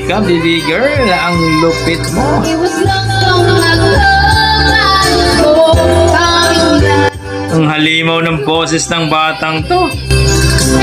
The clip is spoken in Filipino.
ka, baby girl. Ang lupit mo. Ang halimaw ng boses ng batang to.